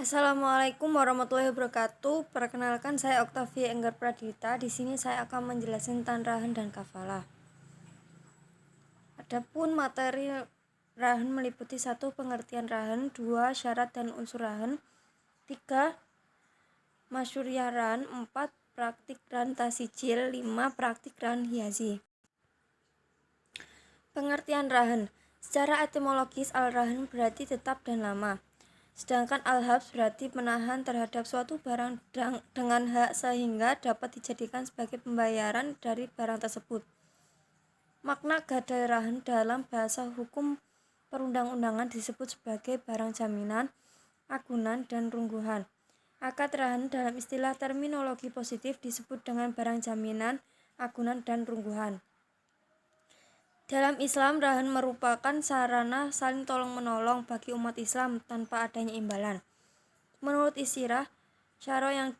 Assalamualaikum warahmatullahi wabarakatuh. Perkenalkan, saya Oktavia Enggar Pradita. Di sini saya akan menjelaskan tentang rahan dan kafalah. Adapun materi rahan meliputi 1. Pengertian rahan, 2. Syarat dan unsur rahan, 3. Masyhuriyah rahan, 4. Praktik rahan tasijil, 5. Praktik rahan hiazi. Pengertian rahan. Secara etimologis, al-rahan berarti tetap dan lama. Sedangkan al-habs berarti menahan terhadap suatu barang dengan hak sehingga dapat dijadikan sebagai pembayaran dari barang tersebut. Makna gadai rahan dalam bahasa hukum perundang-undangan disebut sebagai barang jaminan, agunan, dan rungguhan. Akad rahan dalam istilah terminologi positif disebut dengan barang jaminan, agunan, dan rungguhan. Dalam Islam, rahan merupakan sarana saling tolong-menolong bagi umat Islam tanpa adanya imbalan. Menurut istilah syara yang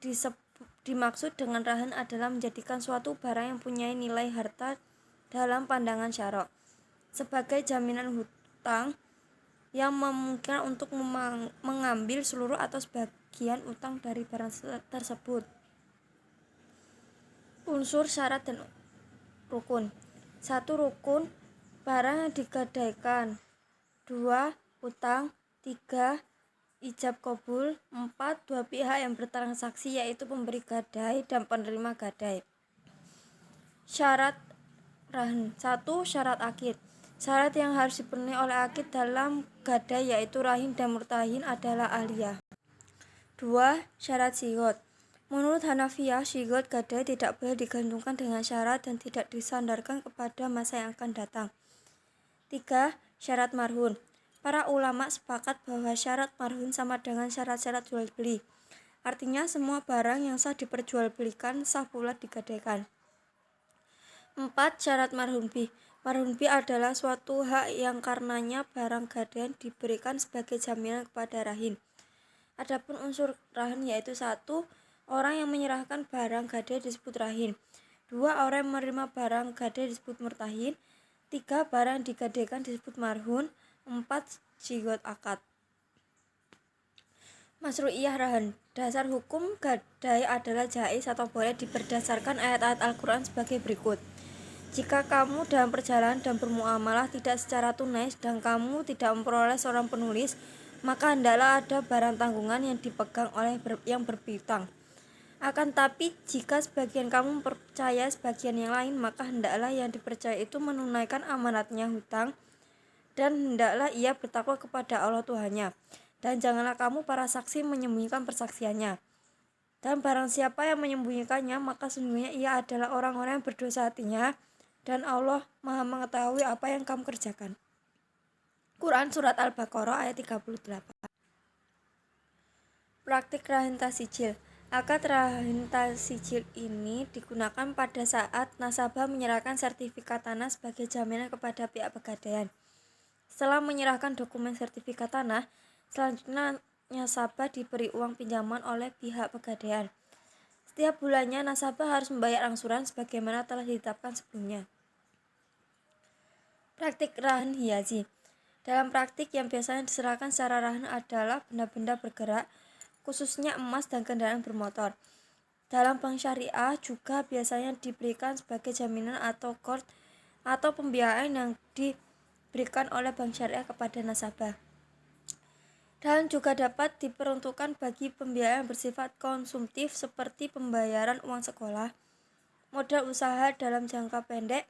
dimaksud dengan rahan adalah menjadikan suatu barang yang punya nilai harta dalam pandangan syara sebagai jaminan hutang yang memungkinkan untuk mengambil seluruh atau sebagian utang dari barang tersebut. Unsur, syarat, dan rukun. 1. Rukun barang yang digadaikan, 2. Utang, 3. Ijab kabul, 4. Dua pihak yang bertransaksi yaitu pemberi gadai dan penerima gadai. Syarat rahan. 1. Syarat akid. Syarat yang harus dipenuhi oleh akid dalam gadai yaitu rahim dan murtahin adalah ahliyah. 2. Syarat sigot. Menurut Hanafiyah, sigot gadai tidak boleh digantungkan dengan syarat dan tidak disandarkan kepada masa yang akan datang. 3. Syarat marhun. Para ulama sepakat bahwa syarat marhun sama dengan syarat-syarat jual beli. Artinya semua barang yang sah diperjualbelikan sah pula digadaikan. 4. Syarat marhun bih. Marhun bih adalah suatu hak yang karenanya barang gadaian diberikan sebagai jaminan kepada rahin. Adapun unsur rahin yaitu 1. Orang yang menyerahkan barang gadai disebut rahin. 2. Orang yang menerima barang gadai disebut murtahin. 3. Barang yang digadaikan disebut marhun. 4. Sigot akad. Masyru'iyah rahan. Dasar hukum gadai adalah jaiz atau boleh berdasarkan ayat-ayat Al-Quran sebagai berikut. Jika kamu dalam perjalanan dan bermuamalah tidak secara tunai dan kamu tidak memperoleh seorang penulis, maka hendaklah ada barang tanggungan yang dipegang oleh yang berpiutang. Akan tapi jika sebagian kamu percaya sebagian yang lain, maka hendaklah yang dipercaya itu menunaikan amanatnya hutang dan hendaklah ia bertakwa kepada Allah Tuhannya. Dan janganlah kamu para saksi menyembunyikan persaksiannya. Dan barang siapa yang menyembunyikannya, maka sesungguhnya ia adalah orang-orang yang berdosa hatinya, dan Allah Maha mengetahui apa yang kamu kerjakan. Quran Surat Al-Baqarah ayat 38. Praktik rahin tasijil. Akad rahin tasijil ini digunakan pada saat nasabah menyerahkan sertifikat tanah sebagai jaminan kepada pihak pegadaian. Setelah menyerahkan dokumen sertifikat tanah, selanjutnya nasabah diberi uang pinjaman oleh pihak pegadaian. Setiap bulannya nasabah harus membayar angsuran sebagaimana telah ditetapkan sebelumnya. Praktik rahan hiazi. Dalam praktik yang biasanya diserahkan secara rahan adalah benda-benda bergerak, khususnya emas dan kendaraan bermotor. Dalam bank syariah juga biasanya diberikan sebagai jaminan atau qard atau pembiayaan yang diberikan oleh bank syariah kepada nasabah. Dan juga dapat diperuntukkan bagi pembiayaan bersifat konsumtif seperti pembayaran uang sekolah, modal usaha dalam jangka pendek,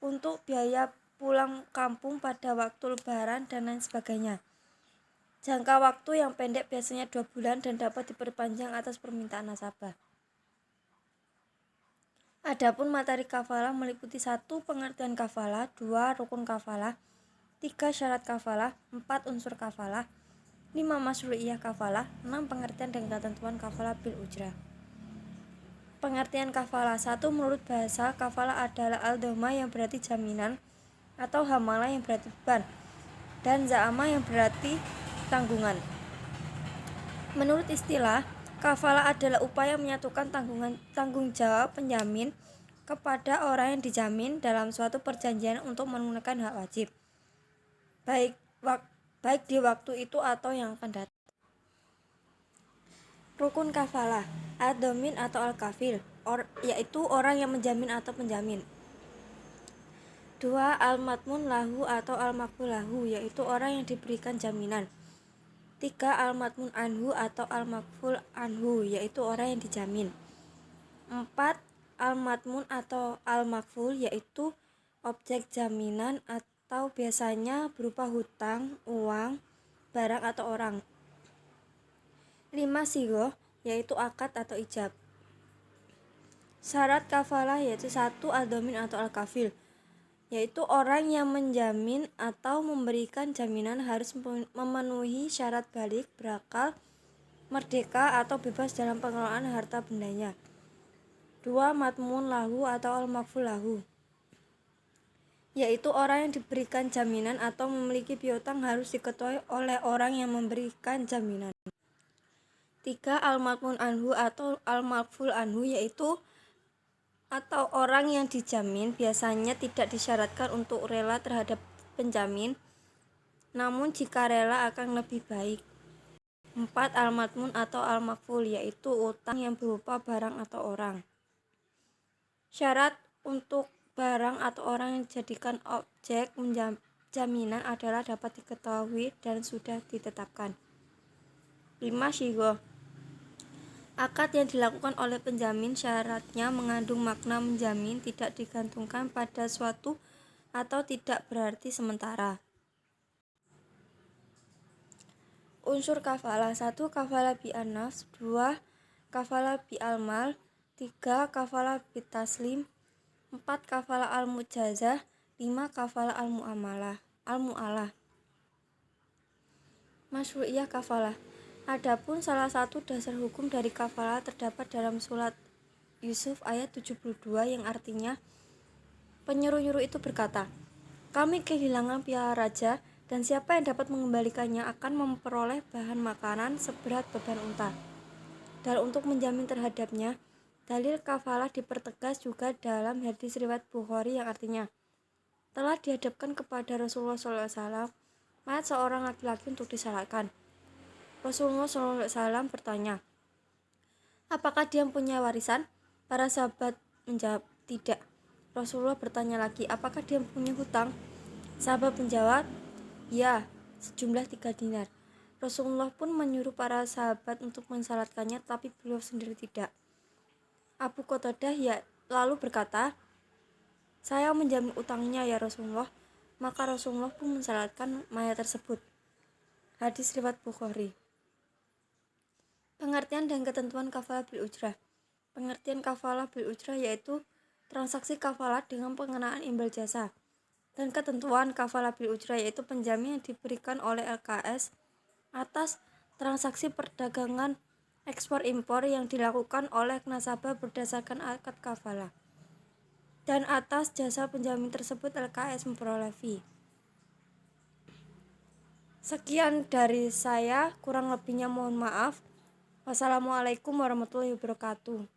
untuk biaya pulang kampung pada waktu lebaran, dan lain sebagainya. Jangka waktu yang pendek biasanya 2 bulan dan dapat diperpanjang atas permintaan nasabah. Adapun materi kafalah meliputi 1. Pengertian kafalah, 2. Rukun kafalah, 3. Syarat kafalah, 4. Unsur kafalah, 5. Masyru'iyah kafalah, 6. Pengertian dan ketentuan kafalah bil ujrah. Pengertian kafalah. 1. Menurut bahasa, kafalah adalah al-dhamma yang berarti jaminan atau hamalah yang berarti beban, dan za'ama yang berarti tanggungan. Menurut istilah, kafalah adalah upaya menyatukan tanggung jawab penjamin kepada orang yang dijamin dalam suatu perjanjian untuk menunaikan hak wajib, baik di waktu itu atau yang akan datang. Rukun kafalah, ad-dhamin atau al-kafil, yaitu orang yang menjamin atau penjamin. 2. Al-madmun lahu atau al-makful lahu, yaitu orang yang diberikan jaminan. 3. Al-madmun anhu atau al-makful anhu, yaitu orang yang dijamin. 4. Al-madmun atau al-makful, yaitu objek jaminan atau biasanya berupa hutang, uang, barang atau orang. 5. Sighoh, yaitu akad atau ijab. Syarat kafalah yaitu 1. Al-dhamin atau al-kafil, yaitu orang yang menjamin atau memberikan jaminan harus memenuhi syarat balik, berakal, merdeka atau bebas dalam pengelolaan harta bendanya. 2. Madmun lahu atau al-makful lahu, yaitu orang yang diberikan jaminan atau memiliki piutang harus diketuai oleh orang yang memberikan jaminan. 3. Al-madmun anhu atau al-makful anhu, yaitu atau orang yang dijamin biasanya tidak disyaratkan untuk rela terhadap penjamin, namun jika rela akan lebih baik. 4. Al-madmun atau al-makful, yaitu utang yang berupa barang atau orang. Syarat untuk barang atau orang yang dijadikan objek jaminan adalah dapat diketahui dan sudah ditetapkan. 5. Sighoh, akad yang dilakukan oleh penjamin syaratnya mengandung makna menjamin, tidak digantungkan pada suatu atau tidak berarti sementara. Unsur kafalah: 1. Kafalah bi an-nafs. 2. Kafalah bi al-mal. 3. Kafalah bi taslim. 4. Kafalah al-mujazah. 5. Kafalah al-mu'alah. Masyru'iyah kafalah. Adapun salah satu dasar hukum dari kafalah terdapat dalam surat Yusuf ayat 72 yang artinya penyuruh-nyuruh itu berkata, "Kami kehilangan piala raja dan siapa yang dapat mengembalikannya akan memperoleh bahan makanan seberat beban unta." Dan untuk menjamin terhadapnya, dalil kafalah dipertegas juga dalam hadis riwayat Bukhari yang artinya telah dihadapkan kepada Rasulullah SAW mayat seorang laki-laki untuk disalatkan. Rasulullah SAW bertanya, "Apakah dia punya warisan?" Para sahabat menjawab, "Tidak." Rasulullah bertanya lagi, "Apakah dia punya hutang?" Sahabat menjawab, "Ya, sejumlah 3 dinar." Rasulullah pun menyuruh para sahabat untuk mensalatkannya, tapi beliau sendiri tidak. Abu Qatadah lalu berkata, "Saya menjamin utangnya ya Rasulullah." Maka Rasulullah pun mensalatkan mayat tersebut. Hadis riwayat Bukhari. Pengertian dan ketentuan kafalah bil ujrah. Pengertian kafalah bil ujrah yaitu transaksi kafalah dengan pengenaan imbal jasa. Dan ketentuan kafalah bil ujrah yaitu penjamin yang diberikan oleh LKS atas transaksi perdagangan ekspor impor yang dilakukan oleh nasabah berdasarkan akad kafalah. Dan atas jasa penjamin tersebut LKS memperoleh fee. Sekian dari saya, kurang lebihnya mohon maaf. Wassalamualaikum warahmatullahi wabarakatuh.